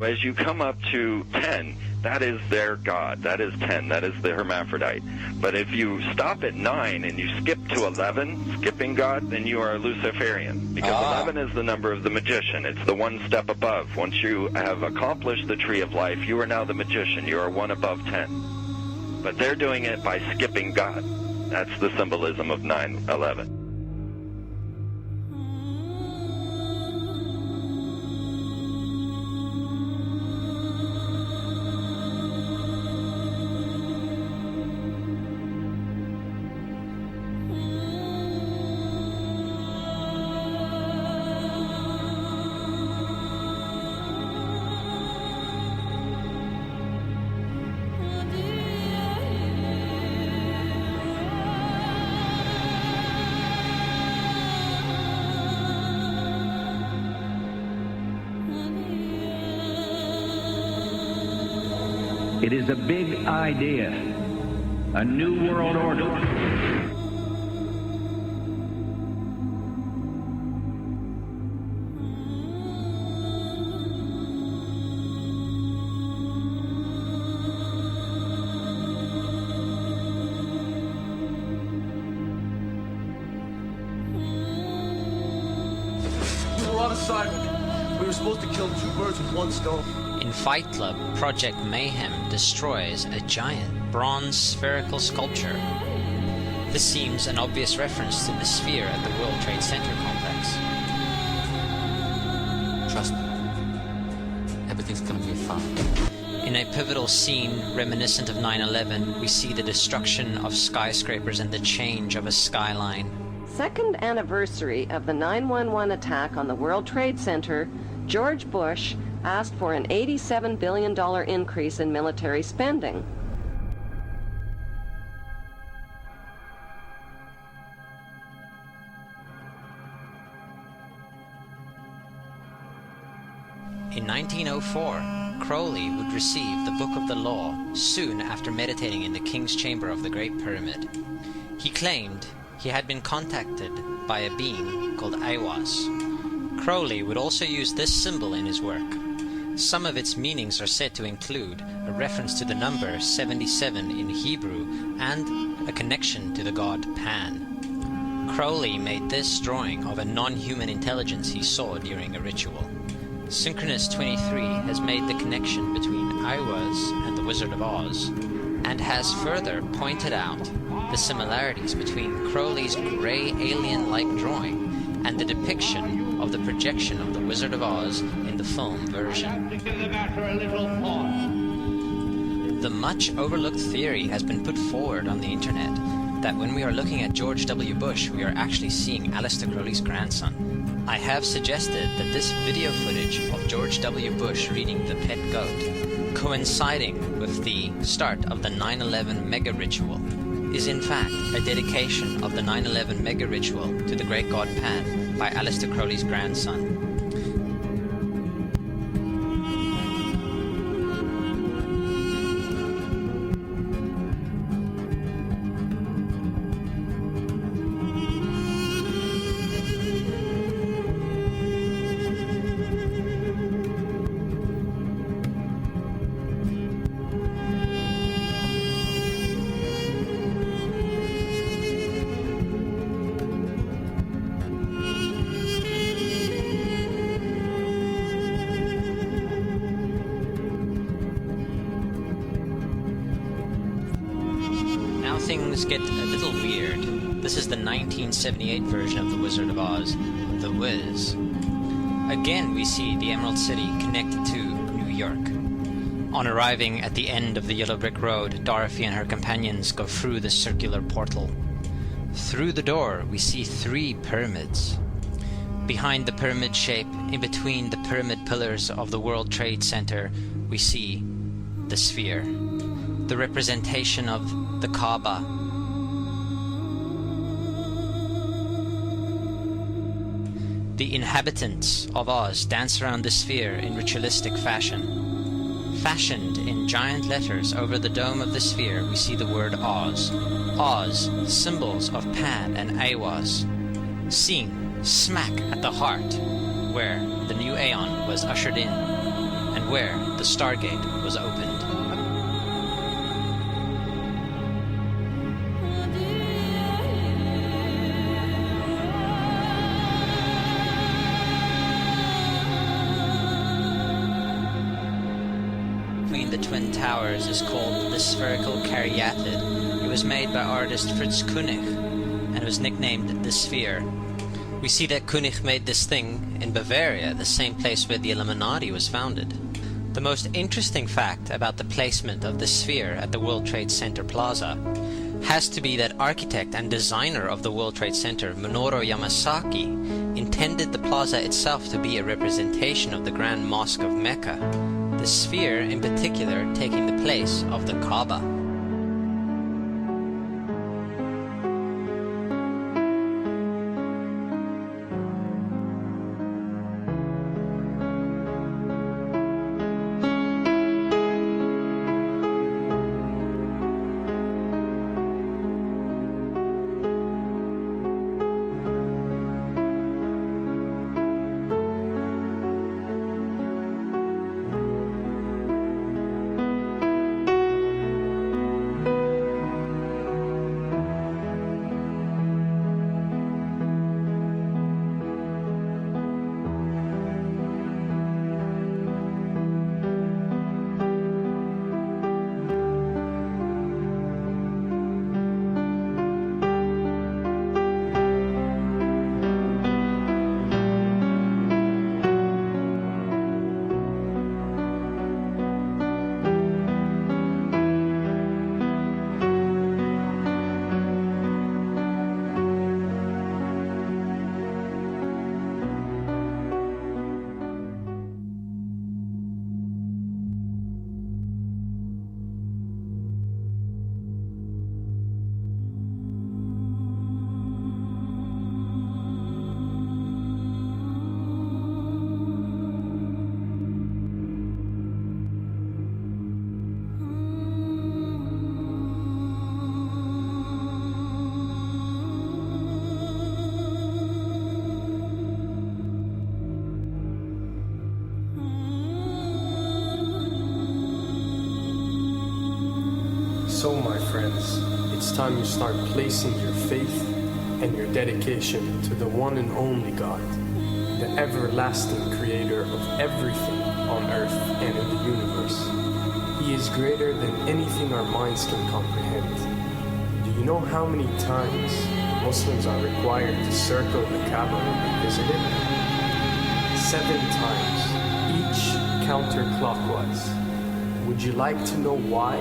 As you come up to 10, that is their god. That is 10. That is the hermaphrodite. But if you stop at 9 and you skip to 11, skipping god, then you are a Luciferian. Because 11 is the number of the magician. It's the one step above. Once you have accomplished the tree of life, you are now the magician. You are one above 10. But they're doing it by skipping god. That's the symbolism of 9/11. It is a big idea, a new world order. We were on assignment. We were supposed to kill two birds with one stone. In Fight Club, Project Mayhem destroys a giant bronze spherical sculpture. This seems an obvious reference to the sphere at the World Trade Center complex. Trust me, everything's gonna be fine. In a pivotal scene reminiscent of 9/11, we see the destruction of skyscrapers and the change of a skyline. Second anniversary of the 9/11 attack on the World Trade Center, George Bush asked for an $87 billion increase in military spending. In 1904, Crowley would receive the Book of the Law soon after meditating in the King's Chamber of the Great Pyramid. He claimed he had been contacted by a being called Aiwass. Crowley would also use this symbol in his work. Some of its meanings are said to include a reference to the number 77 in Hebrew and a connection to the god Pan. Crowley made this drawing of a non-human intelligence he saw during a ritual. Synchronous 23 has made the connection between Aiwass and the Wizard of Oz, and has further pointed out the similarities between Crowley's grey alien-like drawing and the depiction of the projection of the Wizard of Oz in the film version. The much overlooked theory has been put forward on the internet that when we are looking at George W. Bush, we are actually seeing Aleister Crowley's grandson. I have suggested that this video footage of George W. Bush reading The Pet Goat, coinciding with the start of the 9/11 mega ritual, is in fact a dedication of the 9/11 mega ritual to the great god Pan by Aleister Crowley's grandson. Things get a little weird. This is the 1978 version of The Wizard of Oz, The Wiz. Again, we see the Emerald City connected to New York. On arriving at the end of the Yellow Brick Road, Dorothy and her companions go through the circular portal. Through the door, we see 3 pyramids. Behind the pyramid shape, in between the pyramid pillars of the World Trade Center, we see the sphere, the representation of the Kaaba. The inhabitants of Oz dance around the sphere in ritualistic fashion. Fashioned in giant letters over the dome of the sphere, we see the word Oz. Oz, symbols of Pan and Aiwass, seen smack at the heart where the new Aeon was ushered in. and where the Stargate was opened. Between the Twin Towers is called the Spherical Caryatid. It was made by artist Fritz Koenig and was nicknamed the Sphere. We see that Koenig made this thing in Bavaria, the same place where the Illuminati was founded. The most interesting fact about the placement of the Sphere at the World Trade Center Plaza has to be that architect and designer of the World Trade Center, Minoru Yamasaki, intended the plaza itself to be a representation of the Grand Mosque of Mecca, the Sphere in particular taking the place of the Kaaba. So, my friends, it's time you start placing your faith and your dedication to the one and only God, the everlasting creator of everything on earth and in the universe. He is greater than anything our minds can comprehend. Do you know how many times Muslims are required to circle the Kaaba and visit it? 7 times, each counterclockwise. Would you like to know why?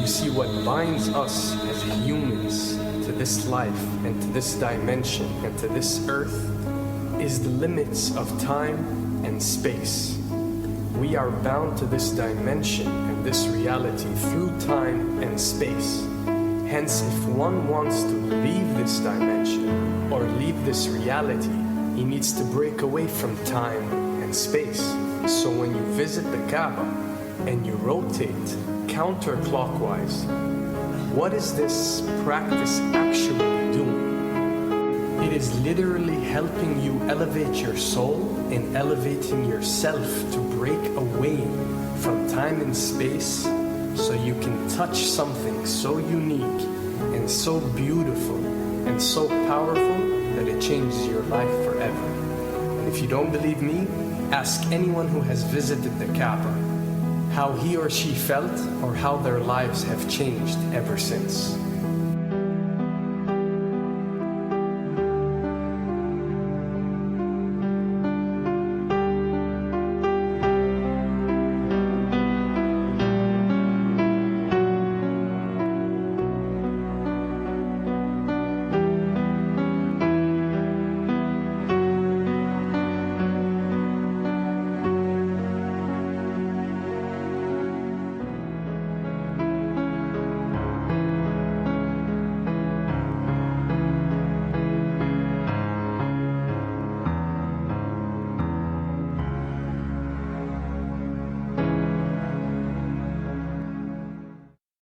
You see, what binds us as humans to this life and to this dimension and to this earth is the limits of time and space. We are bound to this dimension and this reality through time and space. Hence, if one wants to leave this dimension or leave this reality, he needs to break away from time and space. So when you visit the Kaaba and you rotate counterclockwise, what is this practice actually doing? It is literally helping you elevate your soul and elevating yourself to break away from time and space so you can touch something so unique and so beautiful and so powerful that it changes your life forever. And if you don't believe me, ask anyone who has visited the Kaaba how he or she felt or how their lives have changed ever since.